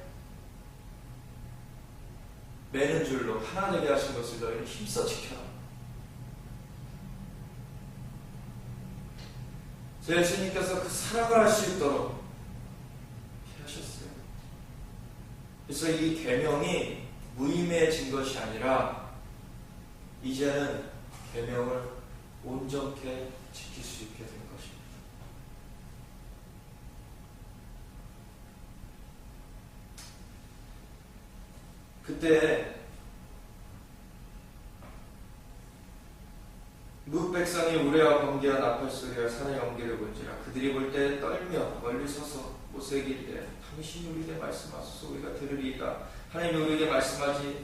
매는 줄로 하나 되게 하신 것을 너희는 힘써 지켜라. 예수님께서 그 사랑을 할 수 있도록 하셨어요. 그래서 이 계명이 무의미해진 것이 아니라 이제는 계명을 온전케 지킬 수 있게 된 것입니다. 그때 뭇백성이 우레와 번개와 나팔 소리와 산의 연기를 본지라 그들이 볼 때 떨며 멀리 서서 모세에게 이르되 당신이 우리에게 말씀하소서 우리가 들으리이다. 하나님이 우리에게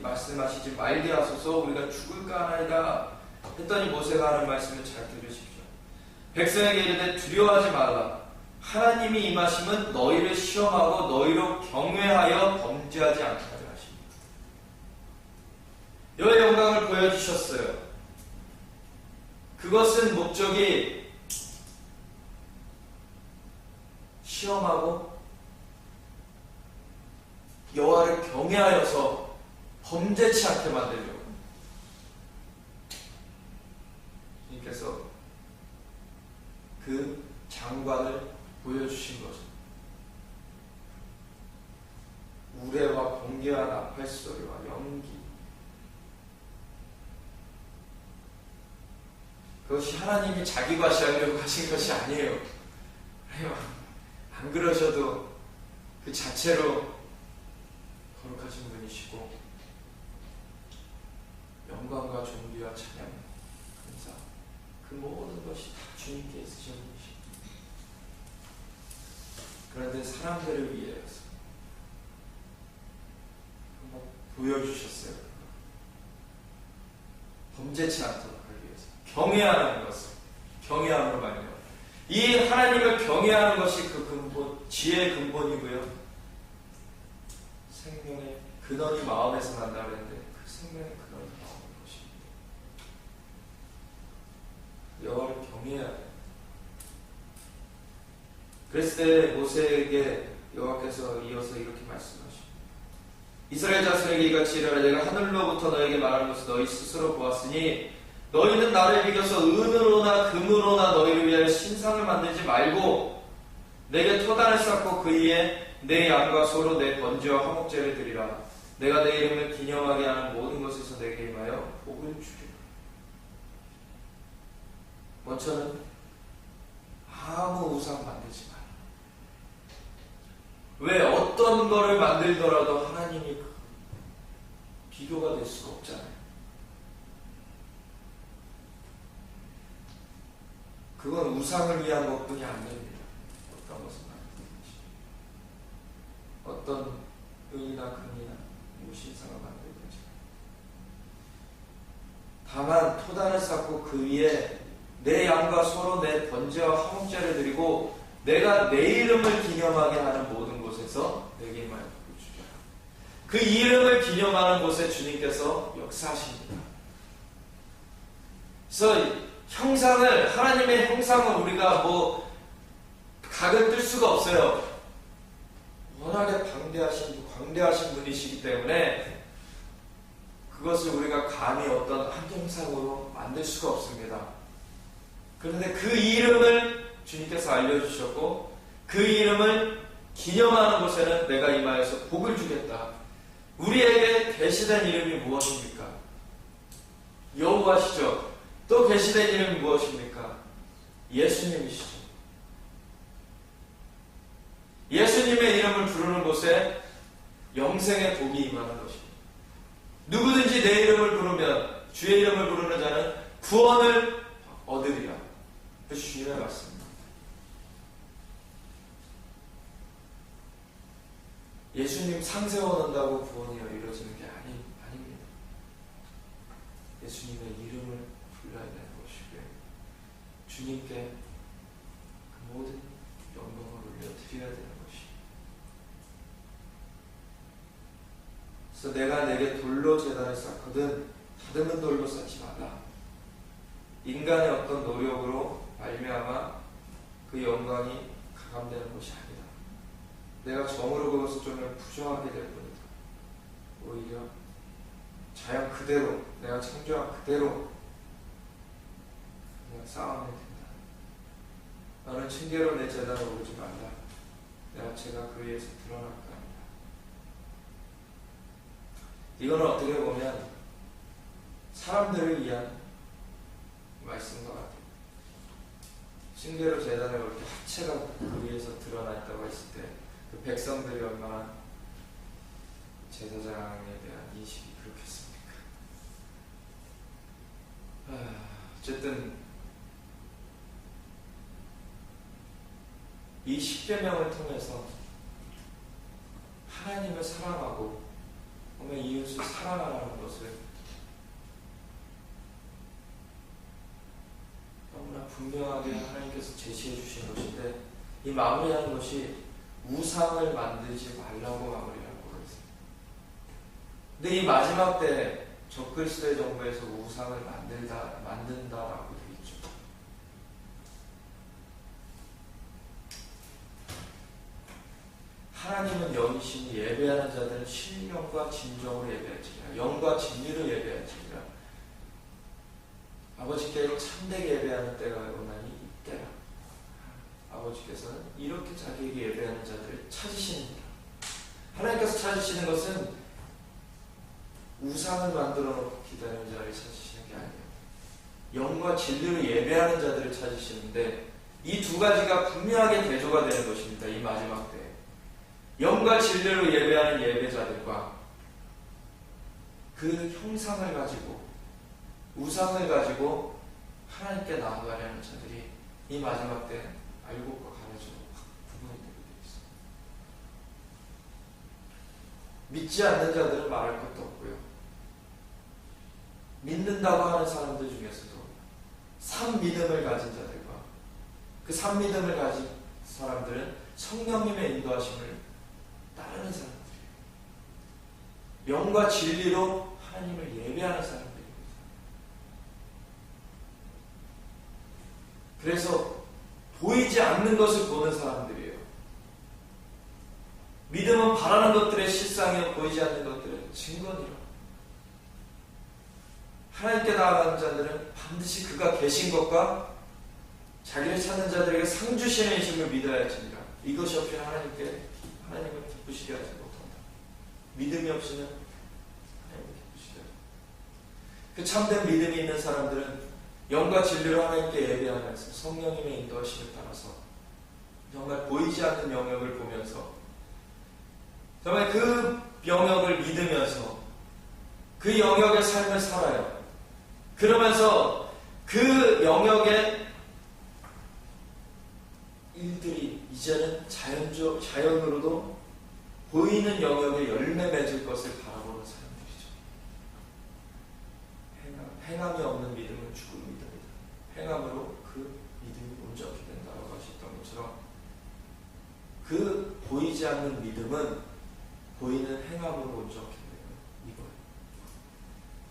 말씀하시지 말게 하소서, 우리가 죽을까 하나이다 했더니 모세가 하는 말씀을 잘 들으십시오. 백성에게 이르되 두려워하지 말라. 하나님이 임하심은 너희를 시험하고 너희로 경외하여 범죄하지 않게 하려 하십니다. 여호와의 영광을 보여주셨어요. 그것은 목적이 시험하고 여호와를 경외하여서 범죄치 않게 만들려고. 주님께서 그 장관을 보여주신 거죠. 우레와 번개와 나팔 소리와 연기. 그것이 하나님이 자기 과시하려고 하신 것이 아니에요. 안 그러셔도 그 자체로 거룩하신 분이시고, 영광과 존귀와 찬양, 감사, 그 모든 것이 다 주님께 있으신 분이십니다. 그런데 사람들을 위해서 한번 보여주셨어요. 범죄치 않도록 하기 위해서 경외하는 것을, 경외함으로 말미암아 이 하나님을 경외하는 것이 그 근본, 지혜의 근본이고요. 생명의 근원이 마음에서 난다 그랬는데 그 생명의 근원이 마음인 것입니다. 여호와를 경외해야 돼요. 그랬을 때 모세에게 여호와께서 이어서 이렇게 말씀하십니다. 이스라엘 자손에게 이같이 이르라. 내가 하늘로부터 너에게 말하는 것을 너희 스스로 보았으니 너희는 나를 비교서 은으로나 금으로나 너희를 위하여 신상을 만들지 말고 내게 토단을 쌓고 그 위에 내 양과 소로 내 번제와 화목제를 드리라. 내가 내 이름을 기념하게 하는 모든 것에서 내게 임하여 복을 주리라. 먼저는 아무 우상 만들지 마라. 왜? 어떤 거를 만들더라도 하나님이 비교가 될 수가 없잖아요. 그건 우상을 위한 것뿐이 아닙니다. 어떤 것을 만들든지, 어떤 은이나 금이나 신상을 만들든지, 다만 토단을 쌓고 그 위에 내 양과 소로 내 번제와 화목제를 드리고 내가 내 이름을 기념하게 하는 모든 곳에서 내게 임하여 복을 주리라. 그 이름을 기념하는 곳에 주님께서 역사하십니다. 그래서 형상을, 하나님의 형상은 우리가 각을 뜰 수가 없어요. 워낙에 광대하신 분이시기 때문에 그것을 우리가 감히 어떤 한 형상으로 만들 수가 없습니다. 그런데 그 이름을 주님께서 알려주셨고 그 이름을 기념하는 곳에는 내가 임하여서 복을 주겠다. 우리에게 계시된 이름이 무엇입니까? 여호와시죠. 또 계시된 이름이 무엇입니까? 예수님이시죠. 예수님의 이름을 부르는 곳에 영생의 복이 임하는 것입니다. 누구든지 내 이름을 부르면, 주의 이름을 부르는 자는 구원을 얻으리라. 그 주님의 말씀입니다. 예수님 상세워 놓는다고 구원이 이루어지는 게 아닙니다. 예수님의 이름을 불러야 되는 것이고요. 주님께 그 모든 영광을 올려드려야 되는 것입니다. 그래서 내가 내게 돌로 제단을 쌓거든 다듬은 돌로 쌓지 말라. 인간의 어떤 노력으로 말미암아 그 영광이 가감되는 것이 아니다. 내가 정으로 그것을 좀 부정하게 될 뿐이다. 오히려 자연 그대로, 내가 창조한 그대로 그냥 쌓아내야 된다. 너는 층계로 내 제단을 오르지 말라. 내가 제가 그 위에서 드러날까 합니다. 이거는 어떻게 보면 사람들을 위한 말씀과 같아요. 층계로 제단을 올 때 하체가 그 위에서 드러나 있다고 했을 때 그 백성들이 얼마나 제사장에 대한 인식이 그렇겠습니까? 어쨌든 이 십계명을 통해서 하나님을 사랑하고 정말 이웃을 사랑하라는 것을 너무나 분명하게 하나님께서 제시해 주신 것인데, 이 마무리하는 것이 우상을 만들지 말라고 마무리하고 있습니다. 근데 이 마지막 때 적그리스도의 정부에서 우상을 만든다라고 되어 있죠. 하나님은 영이시니 예배하는 자들은 신령과 진정으로 예배할지니라, 영과 진리로 예배할지니라. 아버지께 참되게 예배하는 때가 오나니 이때라. 아버지께서는 이렇게 자기에게 예배하는 자들을 찾으십니다. 하나님께서 찾으시는 것은 우상을 만들어 놓고 기다리는 자를 찾으시는 게 아니에요. 영과 진리로 예배하는 자들을 찾으시는데, 이 두 가지가 분명하게 대조가 되는 것입니다. 이 마지막 때 영과 진리로 예배하는 예배자들과 그 형상을 가지고, 우상을 가지고 하나님께 나아가려는 자들이 이 마지막 때 알곡과 가려져서 구분이 되게 되어 있습니다. 믿지 않는 자들은 말할 것도 없고요, 믿는다고 하는 사람들 중에서도 산 믿음을 가진 자들과 그 산 믿음을 가진 사람들은 성령님의 인도하심을 따르는 사람들이에요. 영과 진리로 하나님을 예배하는 사람들입니다. 그래서 보이지 않는 것을 보는 사람들이에요. 믿음은 바라는 것들의 실상이요, 보이지 않는 것들의 증거니라. 하나님께 나아가는 자들은 반드시 그가 계신 것과 자기를 찾는 자들에게 상 주시는 이심을 믿어야 할지니라. 이것이 없이는 하나님을 기쁘시게 하지 못한다. 믿음이 없이는 하나님을 기쁘시게 하지 못한다. 그 참된 믿음이 있는 사람들은 영과 진리로 하나님께 예배하면서 성령님의 인도하심을 따라서 정말 보이지 않는 영역을 보면서, 정말 그 영역을 믿으면서 그 영역의 삶을 살아요. 그러면서 그 영역의 일들이 이제는 자연으로도 보이는 영역에 열매 맺을 것을 바라보는 사람들이죠. 행함이 없는 믿음은 죽은 믿음이다. 행함으로 그 믿음이 온전히 된다고 하셨던 것처럼, 그 보이지 않는 믿음은 보이는 행함으로 온전히 되는 이거예요.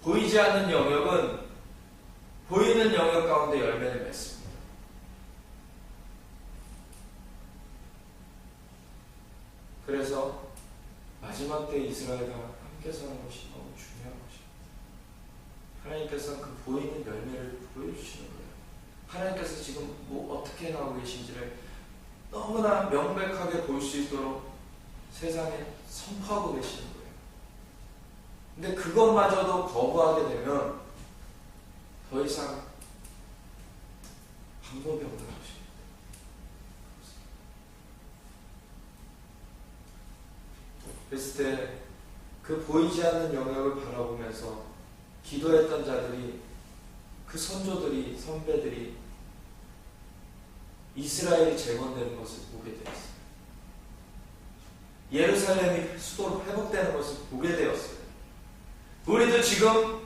보이지 않는 영역은 보이는 영역 가운데 열매를 맺습니다. 그래서 마지막 때 이스라엘과 함께 사는 것이 너무 중요한 것입니다. 하나님께서는 그 보이는 열매를 보여주시는 거예요. 하나님께서 지금 어떻게 나오고 계신지를 너무나 명백하게 볼 수 있도록 세상에 선포하고 계시는 거예요. 근데 그것마저도 거부하게 되면 더 이상 방법이 없는 것입니다. 그랬을 때 그 보이지 않는 영역을 바라보면서 기도했던 자들이, 그 선조들이, 선배들이 이스라엘이 재건되는 것을 보게 되었어요. 예루살렘이 수도로 회복되는 것을 보게 되었어요. 우리도 지금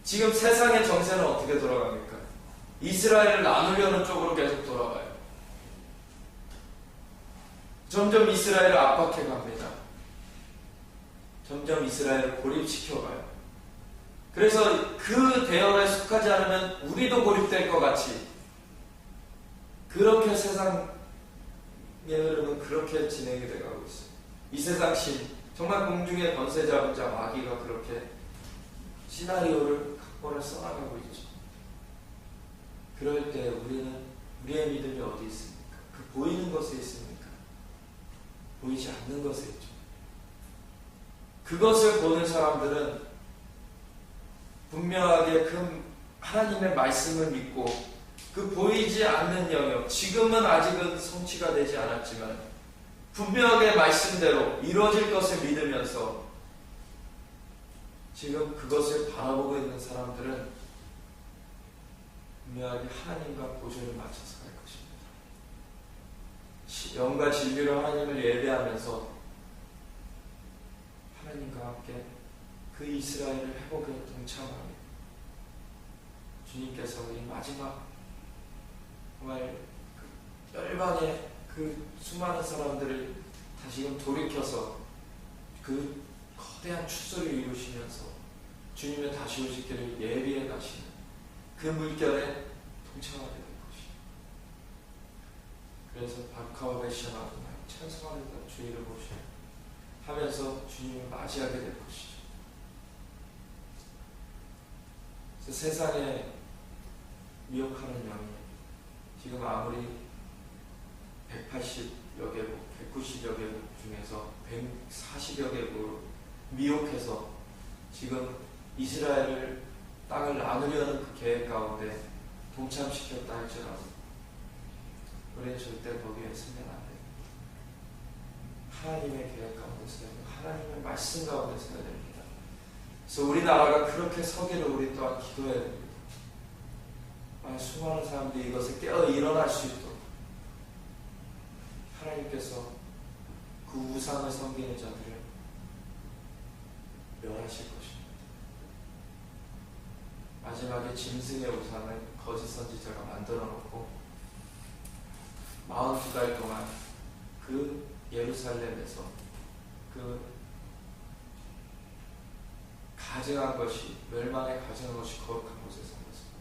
세상의 정세는 어떻게 돌아갑니까? 이스라엘을 나누려는 쪽으로 계속 돌아가요. 점점 이스라엘을 압박해 갑니다. 점점 이스라엘을 고립시켜가요. 그래서 그 대열에 속하지 않으면 우리도 고립될 것 같이, 그렇게 세상의 흐름은 그렇게 진행이 돼가고 있어요. 이 세상 정말 공중의 권세 잡은 자 마귀가 그렇게 시나리오를 각본을 써나가고 있죠. 그럴 때 우리의 믿음이 어디 있습니까? 그 보이는 것에 있습니까? 보이지 않는 것에 있죠. 그것을 보는 사람들은 분명하게 그 하나님의 말씀을 믿고, 그 보이지 않는 영역, 지금은 아직은 성취가 되지 않았지만 분명하게 말씀대로 이루어질 것을 믿으면서 지금 그것을 바라보고 있는 사람들은 분명하게 하나님과 보조를 맞춰서 갈 것입니다. 영과 진리로 하나님을 예배하면서 하나님과 함께 그 이스라엘을 회복에 동참하며 주님께서 이 마지막 정말 그 열방의 그 수많은 사람들을 다시금 돌이켜서 그 거대한 추수를 이루시면서 주님의 다시 오실 길을 예비해 가시는 그 물결에 동참하게 될 것이죠. 그래서 바카와 베시아가 찬송하는 주의를 보시며 하면서 주님을 맞이하게 될 것이죠. 그래서 세상에 미혹하는 영이 지금 아무리 180여 개국, 190여 개국 중에서 140여 개국으로 미혹해서 지금 이스라엘을 땅을 나누려는 그 계획 가운데 동참시켰다 할지라도 우리는 절대 거기에 서면 안 됩니다. 하나님의 계획 가운데 서야 되고 하나님의 말씀 가운데 서야 됩니다. 그래서 우리나라가 그렇게 서기를 우리 또한 기도해야 됩니다. 수많은 사람들이 이것에 깨어 일어날 수 있도록 하나님께서 그 우상을 섬기는 자들을 멸하실 것입니다. 마지막에 짐승의 우상을 거짓 선지자가 만들어 놓고 42달 동안 그 예루살렘에서 그 가증한 것이 멸망에 가증한 것이 거룩한 곳에 산 것입니다.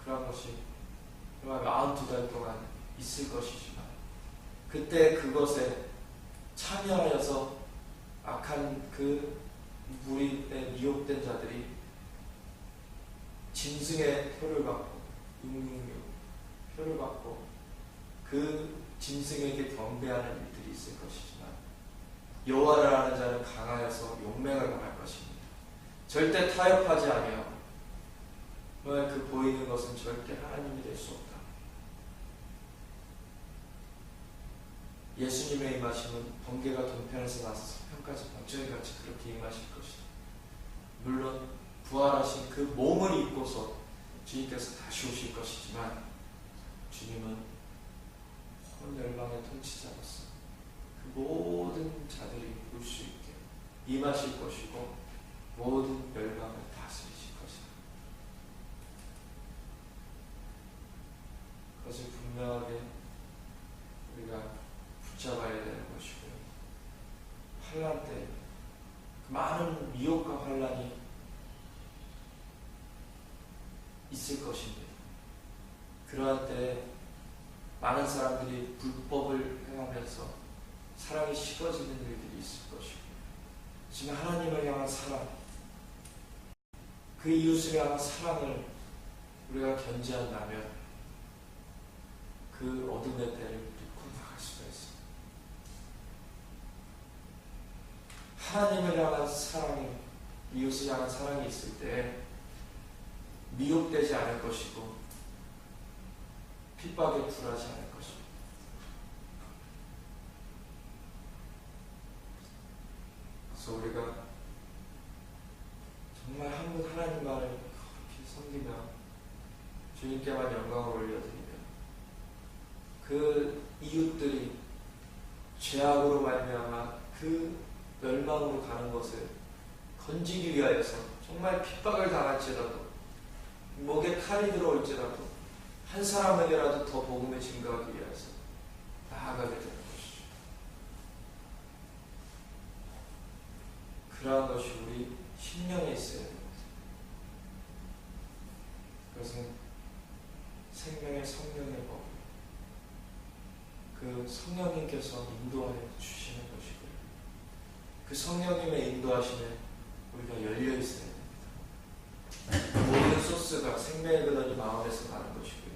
그런 것이 42달 동안 있을 것이지만 그때 그것에 참여하여서 악한 그 무리에 미혹된 자들이 짐승의 표를 받고 666 표를 받고 그 짐승에게 경배하는 일들이 있을 것이지만 여호와를 아는 자는 강하여서 용맹을 말할 것입니다. 절대 타협하지 아니하고 그 보이는 것은 절대 하나님이 될 수 없다. 예수님의 임하심은 번개가 동편에서 나서 서편까지 번쩍이같이 그렇게 임하실 것이다. 물론 부활하신 그 몸을 입고서 주님께서 다시 오실 것이지만 주님은 온 열방의 통치자로서 그 모든 자들이 볼 수 있게 임하실 것이고 모든 열방을 다스리실 것이다. 그것을 분명하게 우리가 붙잡아야 되는 것이고요. 환란 때 그 많은 미혹과 환란이 있을 것입니다. 그러한 때 많은 사람들이 불법을 행하면서 사랑이 식어지는 일들이 있을 것이고 지금 하나님을 향한 사랑, 그 이웃을 향한 사랑을 우리가 견지한다면 그 어둠의 때를 뚫고 나갈 수가 있습니다. 하나님을 향한 사랑이, 이웃을 향한 사랑이 있을 때 미혹되지 않을 것이고 핍박에 굴하지 않을 것입니다. 그래서 우리가 정말 한 분 하나님만을 그렇게 섬기며 주님께만 영광을 올려드리며 그 이웃들이 죄악으로 말미암아 그 멸망으로 가는 것을 건지기 위하여서 정말 핍박을 당할지라도 목에 칼이 들어올지라도 한 사람에게라도 더 복음을 증거하기 위해서 나아가게 되는 것이죠. 그러한 것이 우리 심령에 있어야 됩니다. 그것은 생명의 성령의 법, 그 성령님께서 인도하여 주시는 것이고요. 그 성령님의 인도하심에 우리가 열려 있어야 됩니다. 모든 소스가 생명의 근원이 마음에서 나는 것이고요.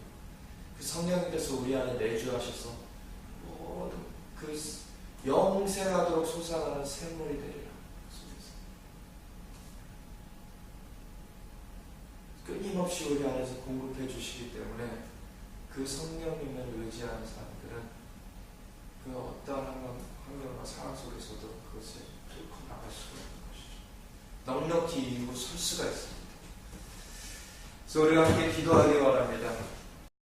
그 성령님께서 우리 안에 내주하셔서 모든 그 영생하도록 솟아나는 샘물이 되리라. 끊임없이 우리 안에서 공급해 주시기 때문에 그 성령님을 의지하는 사람들은 그 어떠한 환경과 상황 속에서도 그것을 뚫고 나갈 수가 있는 것이죠. 넉넉히 이루고 설 수가 있습니다. 그래서 우리가 함께 기도하기 원합니다.